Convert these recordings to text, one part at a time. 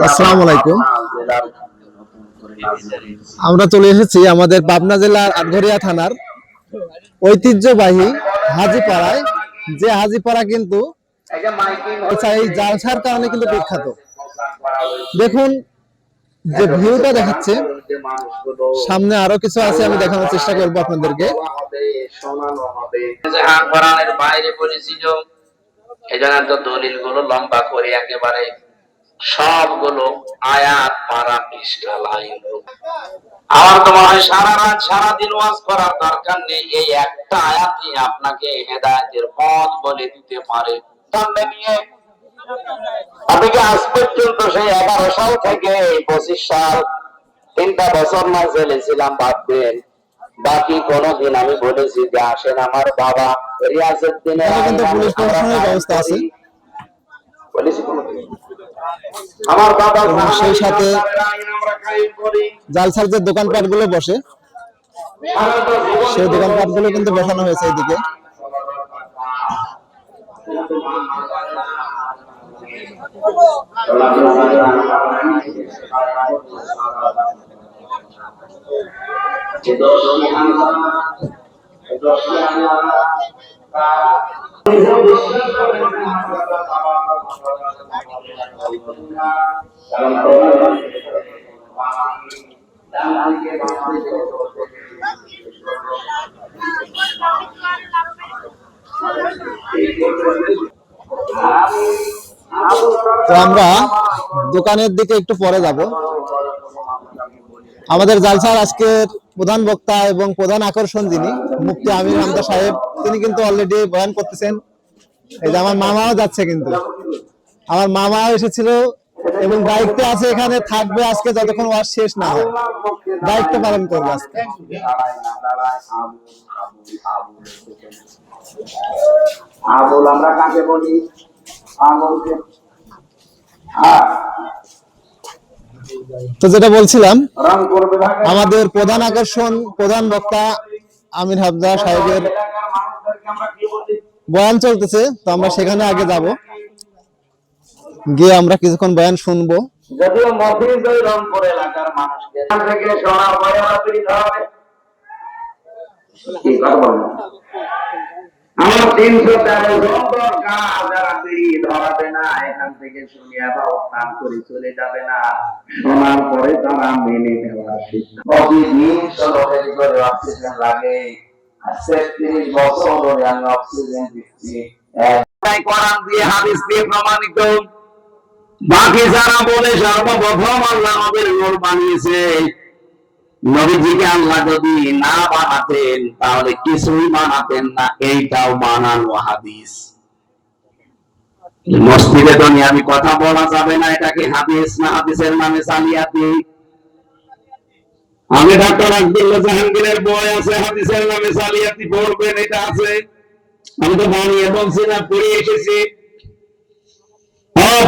আসসালামু আলাইকুম। আমরা চলে এসেছি আমাদের পাবনা জেলার আটঘরিয়া থানার ঐতিহ্যবাহী হাজীপাড়ায়, যে হাজীপাড়া কিন্তু এই জালসার কারণে কিন্তু বিখ্যাত। দেখুন যে ভিউটা দেখাচ্ছে, সামনে আরো কিছু আছে, আমি দেখানোর চেষ্টা করবো আপনাদেরকে। বাইরে বলেছিল এজন্য দলিল গুলো লম্বা করে একেবারে সবগুলো আয়াত পারা পৃষ্ঠা লাইন। আমার তো মনে হয় সারা রাত সারাদিন ওয়াজ করার দরকার নেই, এই একটা আয়াতই আপনাকে হেদায়েতের পথ বলে দিতে পারে। সামনে নিয়ে আপনি কি আজ পর্যন্ত সেই 11 সাল থেকে 25 সাল 3টা বছর না জেলেছিলাম ভাববেন, বাকি কোনদিন আমি বলেছি যে আসেন আমার বাবা রিয়াজউদ্দিনের পুলিশ প্রশাসনের ব্যবস্থা আছে, আমার বাবা, সেই সাথে জালসার যে দোকানপাট গুলো বসে সেই দোকানপাট গুলো কিন্তু বসানো হয়েছে এদিকে। তো আমরা দোকানের দিকে একটু পরে যাব। আমাদের জালসার আজকের প্রধান বক্তা এবং প্রধান আকর্ষণ যিনি মুফতি আমির হামজা সাহেব, তিনি কিন্তু অলরেডি বয়ান করতেছেন। এই যে আমার মামাও যাচ্ছে, কিন্তু আমার মামাও এসেছিল এবং দায়িত্বে আছে, এখানে থাকবে আজকে যতক্ষণ ওয়াজ শেষ না হয়, দায়িত্ব পালন করবে আজকে। আবুল আমরা কাকে বলি? তো যেটা বলছিলাম, আমাদের প্রধান আকর্ষণ প্রধান বক্তা আমির হামজা সাহেবের বয়ান চলতেছে, তো আমরা সেখানে আগে যাব, গিয়ে আমরা কিছুক্ষণ বয়ান শুনবো। যদিও মফিজ ওই রংপুর এলাকার মানুষকে থেকে শোনার পরে ওরা তুই ধরাবে কি করবো না। আমার 313 জন দরকার যারা বিড়ি ধরাবে না, এখান থেকে শুনিয়া বা উত্থান করে চলে যাবে না, শোনার পরে তারা মেনে নেওয়ার সিদ্ধান্ত। প্রতিদিন 16 করে অক্সিজেন লাগে, আর 36 বছর ধরে আমি অক্সিজেন দিচ্ছি। কোরআন দিয়ে হাদিস দিয়ে প্রমাণিত। বাকি যারা বলে সর্বপ্রথম আল্লাহ নবীর নূর বানিয়েছে, নবীজিকে আল্লাহ যদি না বানাতেন তাহলে কিছুই বানাতেন না, এইটাও বানানো হাদিস। মসজিদে তো আমি কথা বলা যাবে না, এটাকে হাদিস না হাদিসের নামে জালিয়াতি। আমি ডাক্তার আব্দুল্লাহ জাহাঙ্গীরের বই আছে হাদিসের নামে জালিয়াতি পড়বেন, এটা আছে। আমি তো বানিয়ে বলছি না, পড়ে এসেছি।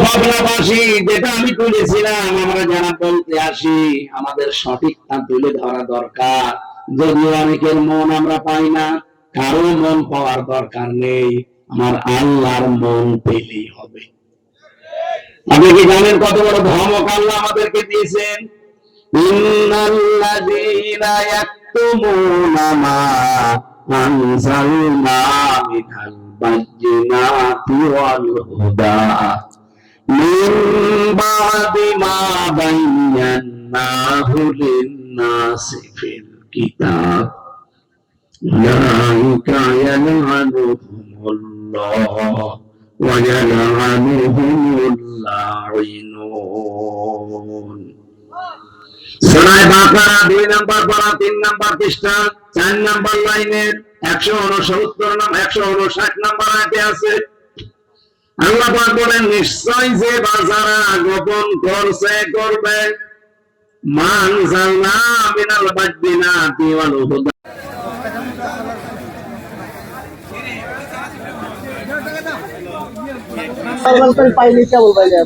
পাবনাবাসী, যেটা আমি তুলেছিলাম আমরা যারা বলতে আসি, আমাদের সঠিকটা তুলে ধরা দরকার। যদিও অনেকের মন আমরা পাই না, কারো মন পাওয়ার দরকার নেই, আমার আল্লাহর মন পেলেই হবে। আপনি কি জানেন কত বড় ধমক আল্লাহ আমাদেরকে দিয়েছেন? ইন্নাল্লাযীনা ইয়াকতুমুনা মা আনজালনা মিনাল বায়্যিনাতি ওয়াল হুদা মিন বাদি মা বায়্যানাহু লিন-নাসি ফিল কিতাব উলাইকা ইয়ালআনুহুমুল্লাহ ওয়া ইয়ালআনুহুমুল লাঈনুন। সূরা বাকারা 2 নম্বর পারা 3 নম্বর পৃষ্ঠা 4 নম্বর লাইনের 159 নম্বর আয়াতে আছে। আল্লাহ পাক বলেন, নিশ্চয় যে বাজারা গোপন করছে করবে, মান জালনা মিনাল বায়্যিনাতি ওয়াল হুদা। পাইলে কেবল বাইরে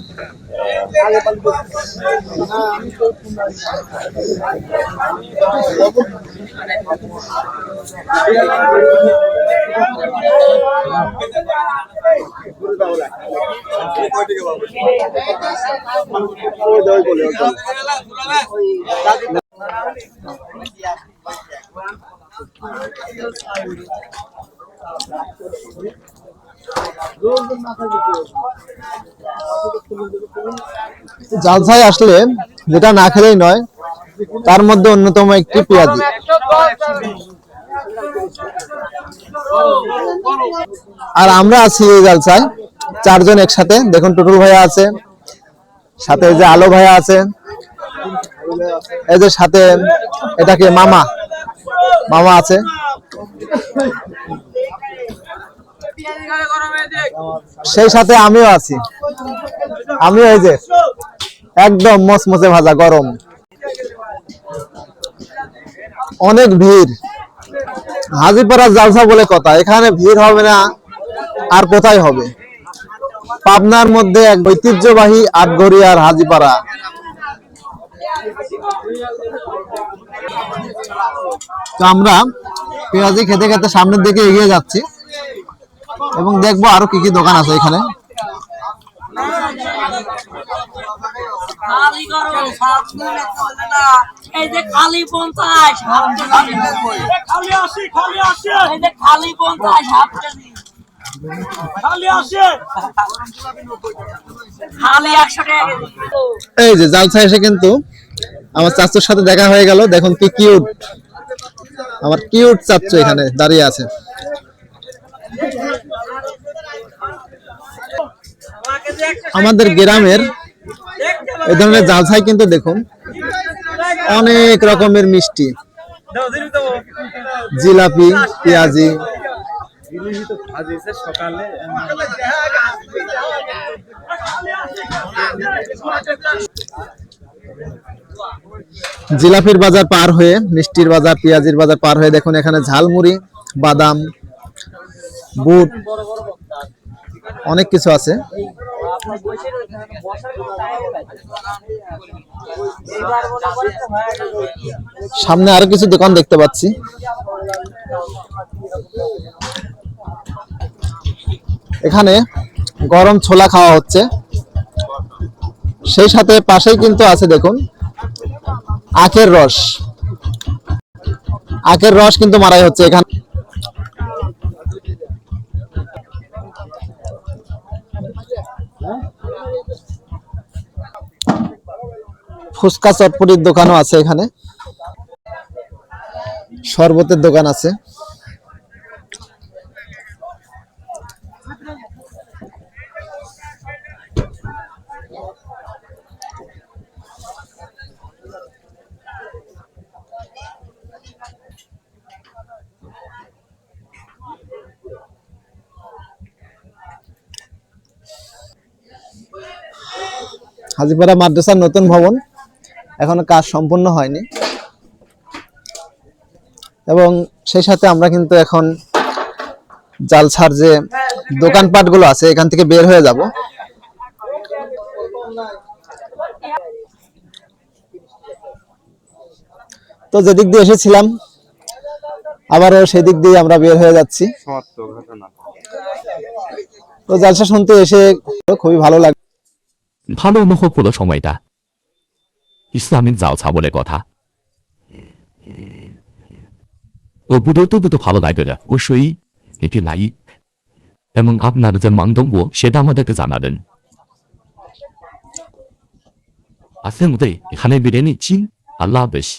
জালসায় আসলে যেটা না খেলেই নয়, তার মধ্যে অন্যতম একটি পেঁয়াজি। আর আমরা আছি এই জালসায় চারজন একসাথে। দেখুন টুটুল ভাইয়া আছে, সাথে এই যে আলো ভাইয়া আছে, এই যে সাথে এটাকে মামা মামা আছে, সেই সাথে আমিও আছি। আমিও এই যে একদম মচমচে ভাজা গরম। অনেক ভিড়, হাজিপাড়া জালসা বলে কথা, এখানে ভিড় হবে না আর কোথায় হবে? পাবনার মধ্যে এক ঐতিহ্যবাহী আটঘরিয়ার হাজিপাড়া। তো আমরা পেঁয়াজি খেতে খেতে সামনের দিকে এগিয়ে যাচ্ছি এবং দেখবো আরো কি কি দোকান আছে এখানে। এই যে জালসা এসে কিন্তু আমার চাচুর সাথে দেখা হয়ে গেল। দেখুন কি কিউট, আমার কিউট চাচু এখানে দাঁড়িয়ে আছে। আমাদের গ্রামের এই ধরনের জালসাই কিন্তু দেখুন অনেক রকমের মিষ্টি, জিলাপি, পেঁয়াজি, জিলাপির বাজার পার হয়ে, মিষ্টির বাজার, পেঁয়াজির বাজার পার হয়ে দেখুন এখানে ঝালমুড়ি, বাদাম, বুট, অনেক কিছু আছে। সামনে আরো কিছু দোকান দেখতে পাচ্ছি। এখানে গরম ছোলা খাওয়া হচ্ছে, সেই সাথে পাশেই কিন্তু আছে দেখুন আখের রস। আখের রস কিন্তু মারাই হচ্ছে এখানে। ফুচকা চটপটির দোকানও আছে এখানে, শরবতের দোকান আছে। হাজিপাড়া মাদ্রাসার নতুন ভবন, এখনো কাজ সম্পূর্ণ হয়নি এবং সেই সাথে আমরা কিন্তু এখন জালসার যে দোকানপাট গুলো আছে এখান থেকে বের হয়ে যাব। তো যেদিক দিয়ে এসেছিলাম আবারও সেদিক দিয়ে আমরা বের হয়ে যাচ্ছি। তো জালসা শুনতে এসে খুবই ভালো লাগে। ভালো অনুভব হলো সময়টা। ইসলামের জালসা বলে কথা। ও বুড়োতেও তো ভালো লাগবে না, অবশ্যই এটি লাইক এবং আপনার যে মন্তব্য সেটা আমাদেরকে জানাবেন। আজকের মতো এখানে বিদায় নিচ্ছি। আল্লাহ হাফেজ।